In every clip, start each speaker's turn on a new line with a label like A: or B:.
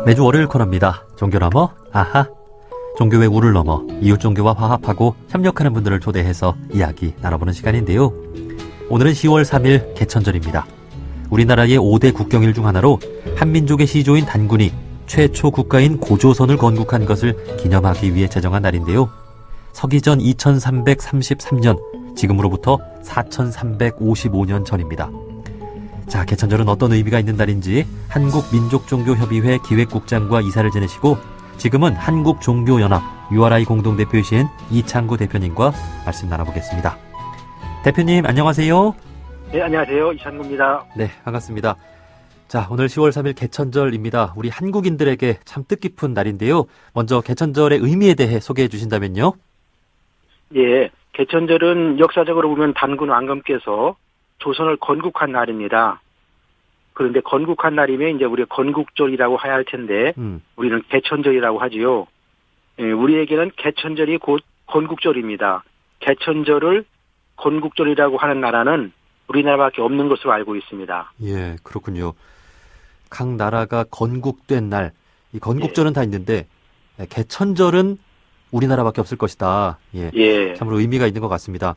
A: 매주 월요일 코너입니다. 종교 넘어 아하. 종교의 우를 넘어 이웃 종교와 화합하고 협력하는 분들을 초대해서 이야기 나눠보는 시간인데요. 오늘은 10월 3일 개천절입니다. 우리나라의 5대 국경일 중 하나로 한민족의 시조인 단군이 최초 국가인 고조선을 건국한 것을 기념하기 위해 제정한 날인데요. 서기전 2333년, 지금으로부터 4355년 전입니다. 자, 개천절은 어떤 의미가 있는 날인지 한국민족종교협의회 기획국장과 이사를 지내시고 지금은 한국종교연합 URI 공동대표이신 이창구 대표님과 말씀 나눠보겠습니다. 대표님 안녕하세요.
B: 네, 안녕하세요. 이창구입니다.
A: 네, 반갑습니다. 자, 오늘 10월 3일 개천절입니다. 우리 한국인들에게 참 뜻깊은 날인데요. 먼저 개천절의 의미에 대해 소개해 주신다면요.
B: 예, 개천절은 역사적으로 보면 단군 왕검께서 조선을 건국한 날입니다. 그런데 건국한 날이면 이제 우리가 건국절이라고 해야 할 텐데 우리는 개천절이라고 하지요. 예, 우리에게는 개천절이 곧 건국절입니다. 개천절을 건국절이라고 하는 나라는 우리나라밖에 없는 것으로 알고 있습니다.
A: 예, 그렇군요. 각 나라가 건국된 날, 이 건국절은
B: 예.
A: 다 있는데 개천절은 우리나라밖에 없을 것이다. 예,
B: 예.
A: 참으로 의미가 있는 것 같습니다.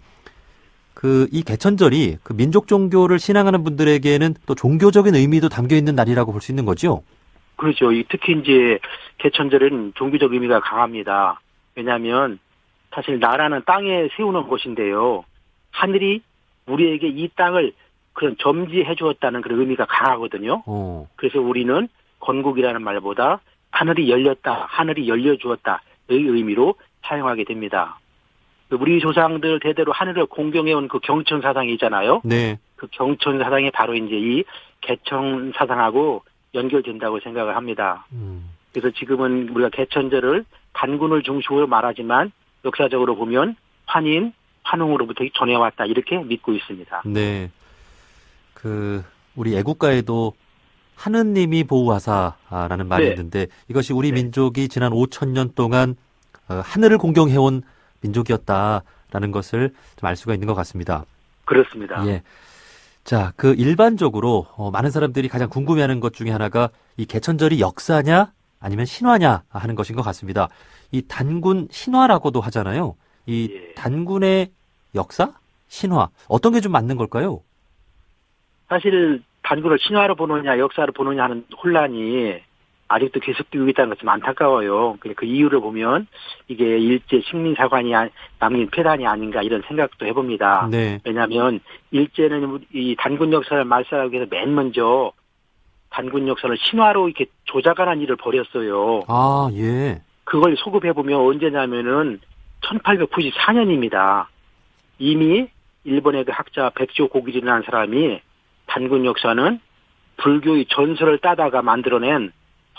A: 이 개천절이 그 민족 종교를 신앙하는 분들에게는 또 종교적인 의미도 담겨 있는 날이라고 볼 수 있는 거죠?
B: 그렇죠. 특히 이제 개천절은 종교적 의미가 강합니다. 왜냐하면 사실 나라는 땅에 세우는 곳인데요. 하늘이 우리에게 이 땅을 그런 점지해 주었다는 그런 의미가 강하거든요. 그래서 우리는 건국이라는 말보다 하늘이 열렸다, 하늘이 열려주었다의 의미로 사용하게 됩니다. 우리 조상들 대대로 하늘을 공경해온 그 경천 사상이 있잖아요.
A: 네.
B: 그 경천 사상이 바로 이제 이 개천 사상하고 연결된다고 생각을 합니다. 그래서 지금은 우리가 개천절을 단군을 중심으로 말하지만 역사적으로 보면 환인, 환웅으로부터 전해왔다 이렇게 믿고 있습니다.
A: 네. 우리 애국가에도 하느님이 보호하사라는 말이
B: 네.
A: 있는데 이것이 우리
B: 네.
A: 민족이 지난 5,000년 동안 하늘을 공경해온 민족이었다라는 것을 좀 알 수가 있는 것 같습니다.
B: 그렇습니다.
A: 예. 자, 일반적으로 많은 사람들이 가장 궁금해하는 것 중에 하나가 이 개천절이 역사냐 아니면 신화냐 하는 것인 것 같습니다. 이 단군 신화라고도 하잖아요. 이
B: 예.
A: 단군의 역사? 신화. 어떤 게 좀 맞는 걸까요?
B: 사실 단군을 신화로 보느냐 역사로 보느냐 하는 혼란이 아직도 계속되고 있다는 것은 안타까워요. 그 이유를 보면 이게 일제 식민사관이 남긴 폐단이 아닌가 이런 생각도 해봅니다.
A: 네.
B: 왜냐하면 일제는 이 단군 역사를 말살하기 위해서 맨 먼저 단군 역사를 신화로 이렇게 조작하는 일을 벌였어요.
A: 아, 예.
B: 그걸 소급해보면 언제냐면은 1894년입니다. 이미 일본의 그 학자 백조 고기리라는 사람이 단군 역사는 불교의 전설을 따다가 만들어낸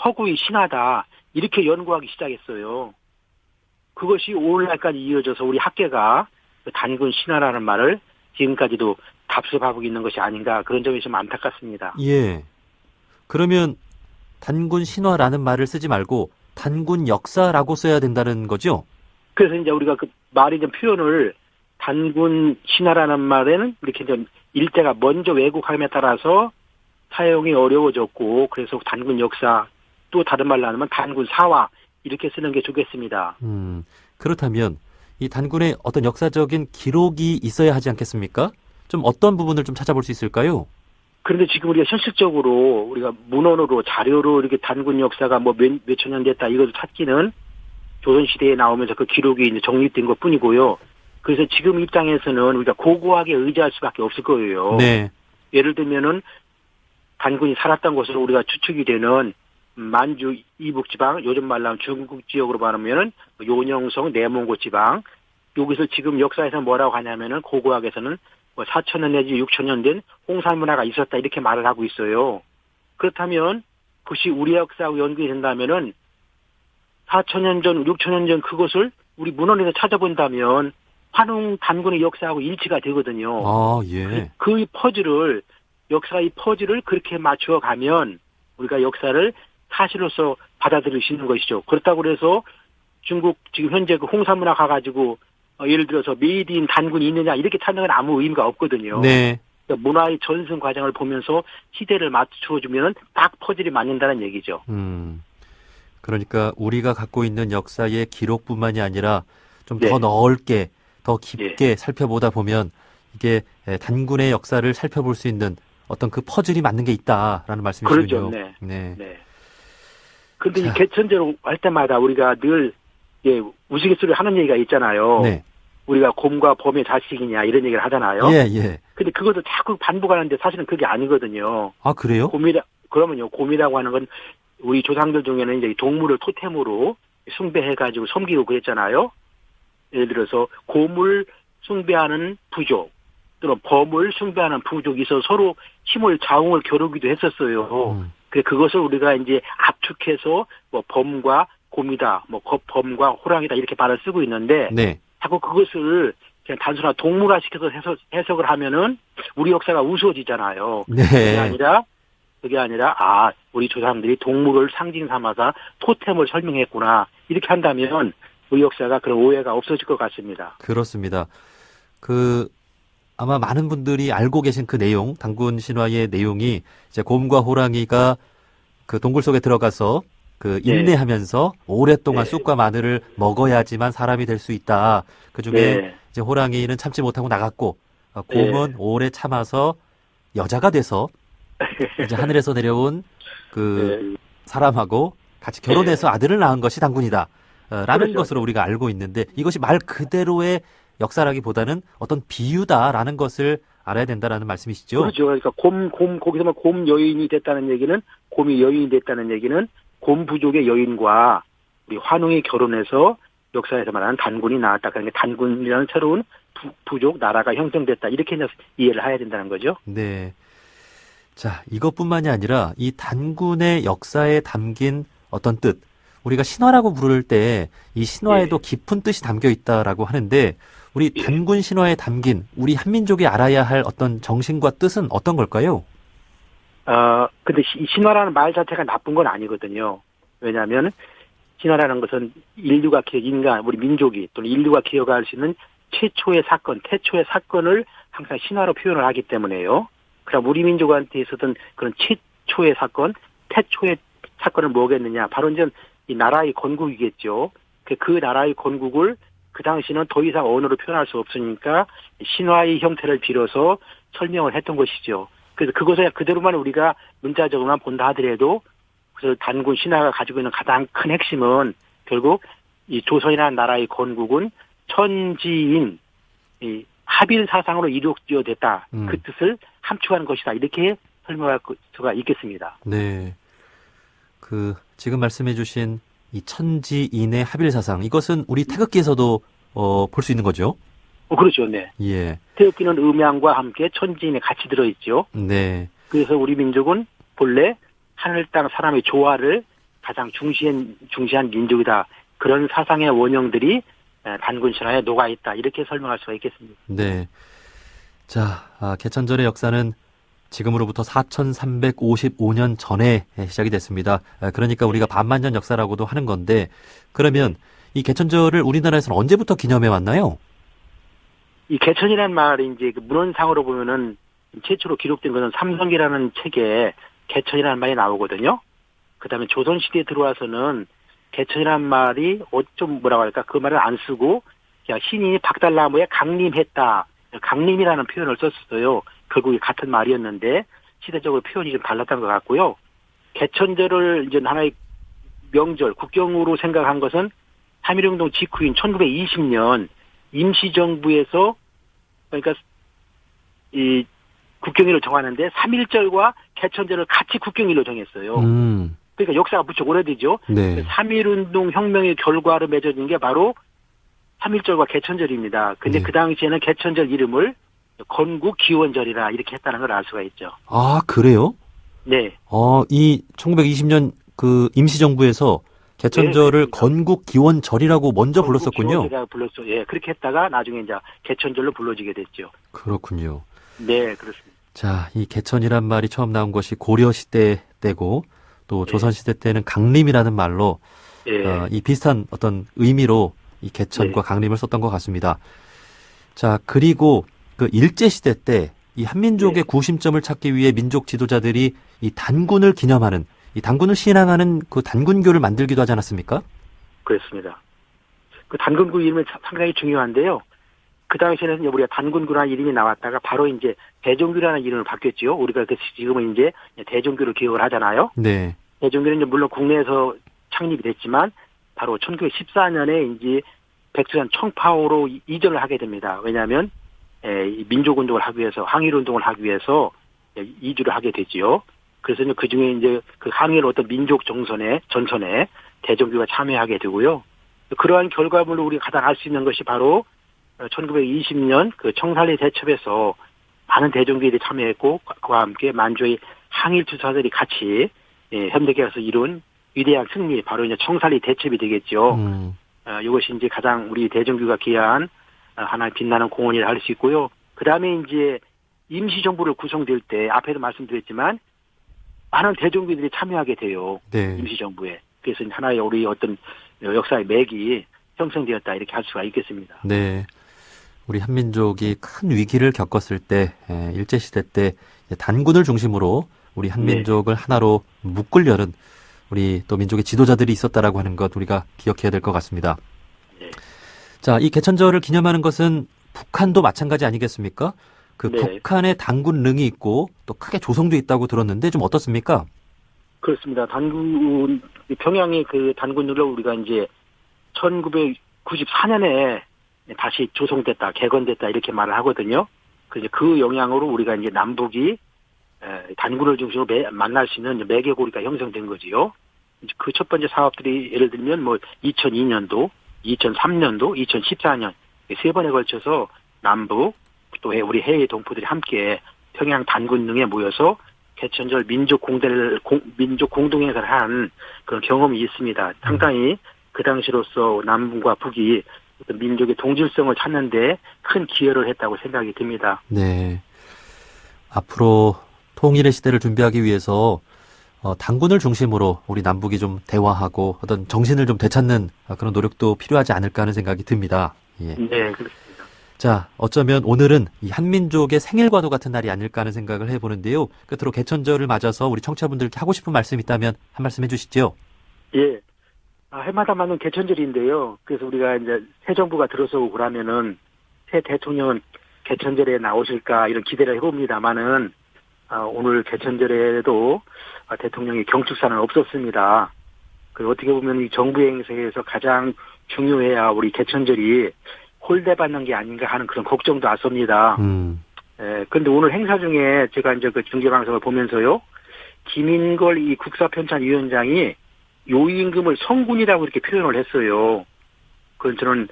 B: 허구의 신화다 이렇게 연구하기 시작했어요. 그것이 오늘날까지 이어져서 우리 학계가 단군 신화라는 말을 지금까지도 답습하고 있는 것이 아닌가 그런 점이 좀 안타깝습니다.
A: 예. 그러면 단군 신화라는 말을 쓰지 말고 단군 역사라고 써야 된다는 거죠?
B: 그래서 이제 우리가 그 말이 좀 표현을 단군 신화라는 말에는 이렇게 좀 일제가 먼저 왜곡함에 따라서 사용이 어려워졌고 그래서 단군 역사 또 다른 말로 하면 단군 사화 이렇게 쓰는 게 좋겠습니다.
A: 그렇다면 이 단군의 어떤 역사적인 기록이 있어야 하지 않겠습니까? 좀 어떤 부분을 좀 찾아볼 수 있을까요?
B: 그런데 지금 우리가 현실적으로 우리가 문헌으로 자료로 이렇게 단군 역사가 뭐 몇천 년 됐다 이것을 찾기는 조선시대에 나오면서 그 기록이 이제 정립된 것 뿐이고요. 그래서 지금 입장에서는 우리가 고고하게 의지할 수밖에 없을 거예요.
A: 네.
B: 예를 들면은 단군이 살았던 곳으로 우리가 추측이 되는 만주 이북지방, 요즘 말로 하면 중국 지역으로 말하면은 요녕성 내몽고 지방, 여기서 지금 역사에서 뭐라고 하냐면은 고고학에서는 뭐 4,000년 내지 6,000년 된 홍산 문화가 있었다 이렇게 말을 하고 있어요. 그렇다면 그것이 우리 역사하고 연결이 된다면은 4,000년 전, 6,000년 전 그것을 우리 문헌에서 찾아본다면 환웅 단군의 역사하고 일치가 되거든요.
A: 아, 예.
B: 그 퍼즐을 역사의 퍼즐을 그렇게 맞추어 가면 우리가 역사를 사실로서 받아들일 수 있는 것이죠. 그렇다고 그래서 중국 지금 현재 그 홍산문화 가가지고 예를 들어서 메이드인 단군이 있느냐 이렇게 찾는 건 아무 의미가 없거든요.
A: 네.
B: 그러니까 문화의 전승 과정을 보면서 시대를 맞춰주면 딱 퍼즐이 맞는다는 얘기죠.
A: 그러니까 우리가 갖고 있는 역사의 기록뿐만이 아니라 좀 더
B: 네.
A: 넓게, 더 깊게 살펴보다 보면 이게 단군의 역사를 살펴볼 수 있는 어떤 그 퍼즐이 맞는 게 있다라는 말씀이시군요.
B: 그렇죠. 네.
A: 네.
B: 네. 근데
A: 자.
B: 이 개천절 할 때마다 우리가 늘 우스갯소리 하는 얘기가 있잖아요.
A: 네.
B: 우리가 곰과 범의 자식이냐 이런 얘기를 하잖아요.
A: 예, 예.
B: 근데 그것도 자꾸 반복하는데 사실은 그게 아니거든요.
A: 아, 그래요?
B: 그러면요, 곰이라고 하는 건 우리 조상들 중에는 이제 동물을 토템으로 숭배해가지고 섬기고 그랬잖아요. 예를 들어서 곰을 숭배하는 부족, 또는 범을 숭배하는 부족이 있어 서로 힘을 좌우를 겨루기도 했었어요. 그것을 우리가 이제 압축해서 뭐 범과 곰이다, 뭐 범과 호랑이다 이렇게 말을 쓰고 있는데
A: 네.
B: 자꾸 그것을 그냥 단순한 동물화 시켜서 해석을 하면은 우리 역사가 우스워지잖아요.
A: 네.
B: 그게 아니라 우리 조상들이 동물을 상징 삼아서 토템을 설명했구나 이렇게 한다면 우리 역사가 그런 오해가 없어질 것 같습니다.
A: 그렇습니다. 아마 많은 분들이 알고 계신 그 내용, 단군 신화의 내용이 이제 곰과 호랑이가 그 동굴 속에 들어가서 인내하면서 오랫동안
B: 네.
A: 쑥과 마늘을 먹어야지만 사람이 될 수 있다. 그 중에
B: 네.
A: 이제 호랑이는 참지 못하고 나갔고, 곰은 오래 참아서 여자가 돼서 이제 하늘에서 내려온 사람하고 같이 결혼해서 아들을 낳은 것이 단군이다. 라는
B: 그렇죠.
A: 것으로 우리가 알고 있는데 이것이 말 그대로의 역사라기보다는 어떤 비유다라는 것을 알아야 된다라는 말씀이시죠?
B: 그렇죠. 그러니까 거기서만 곰 여인이 됐다는 얘기는, 곰이 여인이 됐다는 얘기는 곰 부족의 여인과 우리 환웅이 결혼해서 역사에서 말하는 단군이 나왔다. 그러니까 단군이라는 새로운 부족 나라가 형성됐다. 이렇게 이해를 해야 된다는 거죠.
A: 네. 자, 이것뿐만이 아니라 이 단군의 역사에 담긴 어떤 뜻, 우리가 신화라고 부를 때 이 신화에도 깊은 뜻이 담겨 있다라고 하는데 우리 단군 신화에 담긴 우리 한민족이 알아야 할 어떤 정신과 뜻은 어떤 걸까요?
B: 근데 신화라는 말 자체가 나쁜 건 아니거든요. 왜냐하면 신화라는 것은 인류가 인간, 우리 민족이 또는 인류가 기억할 수 있는 최초의 사건을 항상 신화로 표현을 하기 때문에요. 그럼 우리 민족한테 있었던 그런 최초의 사건, 태초의 사건은 뭐겠느냐? 바로 이제 이 나라의 건국이겠죠. 그 나라의 건국을 그 당시는 더 이상 언어로 표현할 수 없으니까 신화의 형태를 빌어서 설명을 했던 것이죠. 그래서 그것을 그대로만 우리가 문자적으로만 본다 하더라도 그래서 단군 신화가 가지고 있는 가장 큰 핵심은 결국 이 조선이라는 나라의 건국은 천지인 이 합일 사상으로 이루어졌다. 그 뜻을 함축하는 것이다. 이렇게 설명할 수가 있겠습니다.
A: 네. 지금 말씀해 주신 이 천지인의 합일 사상, 이것은 우리 태극기에서도 볼 수 있는 거죠?
B: 그렇죠. 네.
A: 예.
B: 태극기는 음양과 함께 천지인에 같이 들어있죠.
A: 네.
B: 그래서 우리 민족은 본래 하늘 땅 사람의 조화를 가장 중시한 민족이다. 그런 사상의 원형들이 단군 신화에 녹아있다. 이렇게 설명할 수가 있겠습니다.
A: 네. 자, 개천절의 역사는 지금으로부터 4355년 전에 시작이 됐습니다. 그러니까 우리가 반만년 역사라고도 하는 건데, 그러면 이 개천절을 우리나라에서는 언제부터 기념해 왔나요?
B: 이 개천이라는 말이 이제 문헌상으로 보면은 최초로 기록된 것은 삼성기라는 책에 개천이라는 말이 나오거든요. 그 다음에 조선시대에 들어와서는 개천이라는 말이 좀 뭐라고 할까, 그 말을 안 쓰고 그냥 신인이 박달나무에 강림했다. 강림이라는 표현을 썼어요. 결국에 같은 말이었는데 시대적으로 표현이 좀 달랐던 것 같고요. 개천절을 이제 하나의 명절, 국경으로 생각한 것은 3.1운동 직후인 1920년 임시정부에서 그러니까 이 국경일을 정하는데 3.1절과 개천절을 같이 국경일로 정했어요. 그러니까 역사가 무척 오래되죠.
A: 네.
B: 3.1운동 혁명의 결과로 맺어진 게 바로 3.1절과 개천절입니다. 근데
A: 네.
B: 그 당시에는 개천절 이름을 건국 기원절이라 이렇게 했다는 걸 알 수가 있죠.
A: 아, 그래요?
B: 네.
A: 이 1920년 그 임시정부에서 개천절을
B: 네,
A: 건국 기원절이라고 먼저 불렀었군요.
B: 불렀죠. 예, 그렇게 했다가 나중에 이제 개천절로 불러지게 됐죠.
A: 그렇군요.
B: 네, 그렇습니다.
A: 자, 이 개천이란 말이 처음 나온 것이 고려 시대 때고 또 조선 시대 때는 강림이라는 말로 이 비슷한 어떤 의미로 이 개천과 강림을 썼던 것 같습니다. 자, 그리고 그 일제 시대 때 이 한민족의 구심점을 찾기 위해 민족 지도자들이 이 단군을 기념하는 이 단군을 신앙하는 그 단군교를 만들기도 하지 않았습니까?
B: 그렇습니다. 그 단군교 이름은 상당히 중요한데요. 그 당시에는 우리가 단군교라는 이름이 나왔다가 바로 이제 대종교라는 이름을 바뀌었죠. 우리가 지금은 이제 대종교로 기억을 하잖아요.
A: 네.
B: 대종교는 이제 물론 국내에서 창립이 됐지만 바로 1914년에 이제 백두산 청파호로 이전을 하게 됩니다. 왜냐하면 민족운동을 하기 위해서, 항일운동을 하기 위해서 이주를 하게 되지요. 그래서 그 중에 이제 그 항일 어떤 민족 전선에 대종교가 참여하게 되고요. 그러한 결과물로 우리가 가장 알 수 있는 것이 바로 1920년 그 청산리 대첩에서 많은 대종교들이 참여했고, 그와 함께 만주의 항일 투사들이 같이 현대계에서 이룬 위대한 승리, 바로 이제 청산리 대첩이 되겠죠. 이것이 이제 가장 우리 대종교가 기여한 하나의 빛나는 공헌이라 할 수 있고요. 그 다음에 이제 임시정부를 구성될 때, 앞에도 말씀드렸지만, 많은 대종교들이 참여하게 돼요.
A: 네.
B: 임시정부에. 그래서 하나의 우리 어떤 역사의 맥이 형성되었다, 이렇게 할 수가 있겠습니다.
A: 네. 우리 한민족이 큰 위기를 겪었을 때, 일제시대 때 단군을 중심으로 우리 한민족을 하나로 묶으려는 우리 또 민족의 지도자들이 있었다라고 하는 것 우리가 기억해야 될 것 같습니다.
B: 네.
A: 자, 이 개천절을 기념하는 것은 북한도 마찬가지 아니겠습니까? 그
B: 네.
A: 북한에 단군릉이 있고 또 크게 조성도 있다고 들었는데 좀 어떻습니까?
B: 그렇습니다. 평양의 그 단군으로 우리가 이제 1994년에 다시 조성됐다, 개건됐다 이렇게 말을 하거든요. 그 영향으로 우리가 이제 남북이 단군을 중심으로 만날 수 있는 매개고리가 형성된 거지요. 그 첫 번째 사업들이 예를 들면 뭐 2002년도, 2003년도, 2014년 세 번에 걸쳐서 남북 또 우리 해외 동포들이 함께 평양 단군릉에 모여서 개천절 민족 공동행사를 한 그런 경험이 있습니다. 상당히 그 당시로서 남북과 북이 어떤 민족의 동질성을 찾는데 큰 기여를 했다고 생각이 듭니다.
A: 네. 앞으로 통일의 시대를 준비하기 위해서 단군을 중심으로 우리 남북이 좀 대화하고 어떤 정신을 좀 되찾는 그런 노력도 필요하지 않을까 하는 생각이 듭니다. 예.
B: 네, 그렇습니다.
A: 자, 어쩌면 오늘은 이 한민족의 생일과도 같은 날이 아닐까 하는 생각을 해보는데요. 끝으로 개천절을 맞아서 우리 청취자분들께 하고 싶은 말씀 있다면 한 말씀 해주시죠.
B: 예. 해마다 맞는 개천절인데요. 그래서 우리가 이제 새 정부가 들어서고 그러면은 새 대통령은 개천절에 나오실까 이런 기대를 해봅니다만은 오늘 개천절에도 대통령이 경축사는 없었습니다. 그 어떻게 보면 이 정부 행사에서 가장 중요해야 우리 개천절이 홀대받는 게 아닌가 하는 그런 걱정도 앞섭니다. 그런데 오늘 행사 중에 제가 이제 그 중계방송을 보면서요, 김인걸 이 국사편찬위원장이 요임금을 성군이라고 이렇게 표현을 했어요. 그건 저는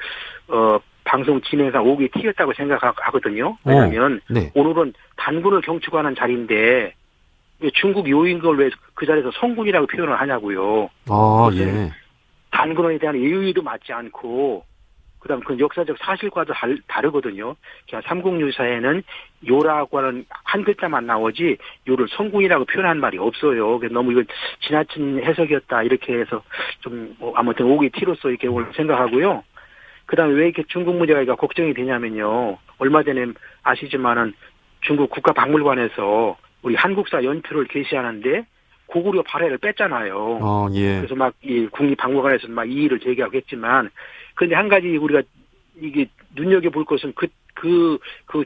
B: 방송 진행상 오기 튀었다고 생각하거든요. 왜냐하면
A: 네.
B: 오늘은 단군을 경축하는 자리인데 왜 중국 요임금을 왜 그 자리에서 성군이라고 표현을 하냐고요.
A: 아, 예.
B: 단군에 대한 예의도 맞지 않고 그다음 그 역사적 사실과도 다르거든요. 그냥 삼국유사에는 요라고 하는 한 글자만 나오지 요를 성군이라고 표현한 말이 없어요. 그래서 너무 이건 지나친 해석이었다 이렇게 해서 좀 아무튼 오기 티로서 이렇게 오늘 생각하고요. 그다음에 왜 이렇게 중국 문제가 걱정이 되냐면요. 얼마 전에 아시지만은 중국 국가박물관에서 우리 한국사 연표를 게시하는데 고구려 발해를 뺐잖아요.
A: 예.
B: 그래서 막 이 국립박물관에서 막 이의를 제기하고 했지만, 그런데 한 가지 우리가 이게 눈여겨 볼 것은 그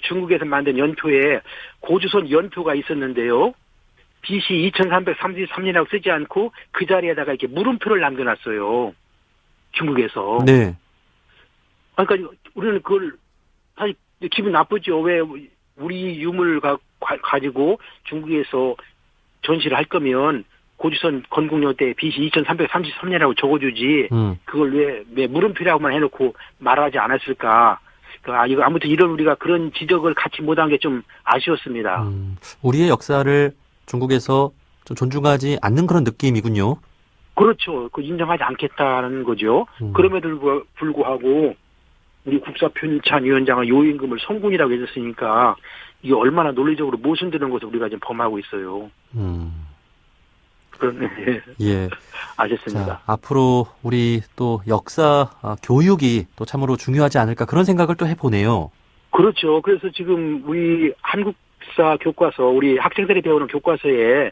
B: 중국에서 만든 연표에 고조선 연표가 있었는데요. BC 2333년이라고 쓰지 않고 그 자리에다가 이렇게 물음표를 남겨놨어요. 중국에서.
A: 네.
B: 그러니까 우리는 그걸 사실 기분 나쁘죠. 왜 우리 유물 가지고 중국에서 전시를 할 거면 고조선 건국여 때 BC 2333년이라고 적어주지 그걸 왜 물음표라고만 해놓고 말하지 않았을까. 이거 아무튼 이런 우리가 그런 지적을 같이 못한 게 좀 아쉬웠습니다.
A: 우리의 역사를 중국에서 좀 존중하지 않는 그런 느낌이군요.
B: 그렇죠. 인정하지 않겠다는 거죠. 그럼에도 불구하고 우리 국사편찬위원장은 요임금을 성군이라고 해줬으니까 이게 얼마나 논리적으로 모순되는 것을 우리가 지금 범하고 있어요. 그런
A: 예.
B: 아셨습니다.
A: 자, 앞으로 우리 또 역사 교육이 또 참으로 중요하지 않을까 그런 생각을 또 해보네요.
B: 그렇죠. 그래서 지금 우리 한국사 교과서, 우리 학생들이 배우는 교과서에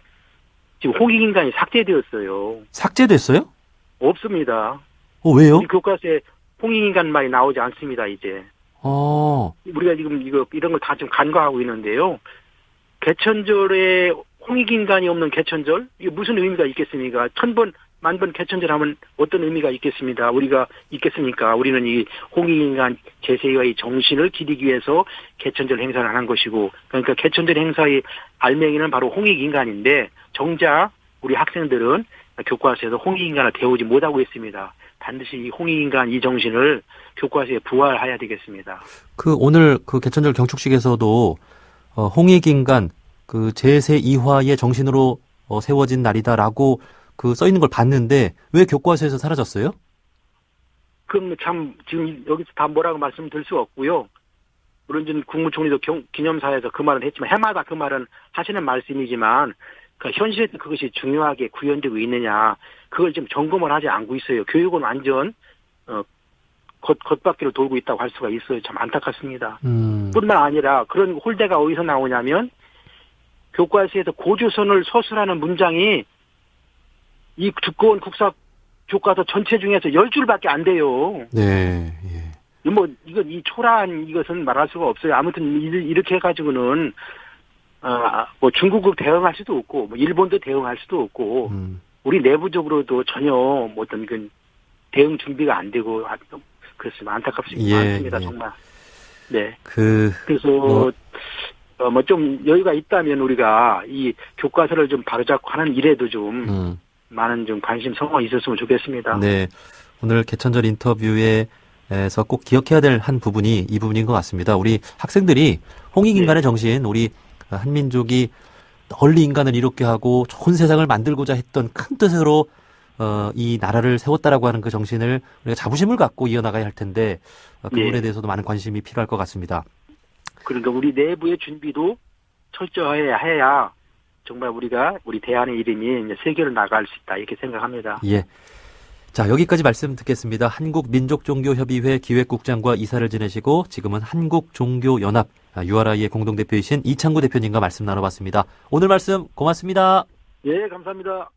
B: 지금 홍익인간이 삭제되었어요.
A: 삭제됐어요?
B: 없습니다.
A: 왜요?
B: 우리 교과서에 홍익인간 말이 나오지 않습니다, 이제. 우리가 지금 이런 걸 다 좀 간과하고 있는데요. 개천절에 홍익인간이 없는 개천절? 이게 무슨 의미가 있겠습니까? 1000번, 10,000번 개천절 하면 어떤 의미가 있겠습니다. 우리가 있겠습니까? 우리는 이 홍익인간 제세의 정신을 기리기 위해서 개천절 행사를 하는 것이고, 그러니까 개천절 행사의 알맹이는 바로 홍익인간인데, 정작 우리 학생들은 교과서에서 홍익인간을 배우지 못하고 있습니다. 반드시 이 홍익인간 이 정신을 교과서에 부활해야 되겠습니다.
A: 오늘 개천절 경축식에서도 홍익인간 제세 이화의 정신으로 세워진 날이다라고 써 있는 걸 봤는데 왜 교과서에서 사라졌어요?
B: 그럼 참 지금 여기서 다 뭐라고 말씀드릴 수 없고요. 물론 지금 국무총리도 기념사에서 그 말은 했지만 해마다 그 말은 하시는 말씀이지만 현실에서 그것이 중요하게 구현되고 있느냐 그걸 좀 점검을 하지 않고 있어요. 교육은 완전 겉바퀴로 돌고 있다고 할 수가 있어요. 참 안타깝습니다. 뿐만 아니라 그런 홀대가 어디서 나오냐면 교과서에서 고조선을 서술하는 문장이 이 두꺼운 국사 교과서 전체 중에서 10줄밖에 안 돼요.
A: 네. 예.
B: 이 초라한 이것은 말할 수가 없어요. 아무튼 이렇게 해가지고는 중국을 대응할 수도 없고 일본도 대응할 수도 없고 우리 내부적으로도 전혀 어떤 대응 준비가 안 되고 그렇습니다. 안타깝습니다. 정말. 네. 그래서 좀 여유가 있다면 우리가 이 교과서를 좀 바로잡고 하는 일에도 좀 많은 좀 관심 성원이 있었으면 좋겠습니다.
A: 네. 오늘 개천절 인터뷰에서 꼭 기억해야 될 한 부분이 이 부분인 것 같습니다. 우리 학생들이 홍익인간의 정신, 우리 한민족이 널리 인간을 이롭게 하고 좋은 세상을 만들고자 했던 큰 뜻으로 이 나라를 세웠다라고 하는 그 정신을 우리가 자부심을 갖고 이어나가야 할 텐데 그 부분에 대해서도 많은 관심이 필요할 것 같습니다.
B: 그러니까 우리 내부의 준비도 철저해야 정말 우리 대한의 이름이 세계로 나갈 수 있다 이렇게 생각합니다.
A: 예. 자, 여기까지 말씀 듣겠습니다. 한국민족종교협의회 기획국장과 이사를 지내시고 지금은 한국종교연합 URI의 공동대표이신 이창구 대표님과 말씀 나눠봤습니다. 오늘 말씀 고맙습니다.
B: 예, 감사합니다.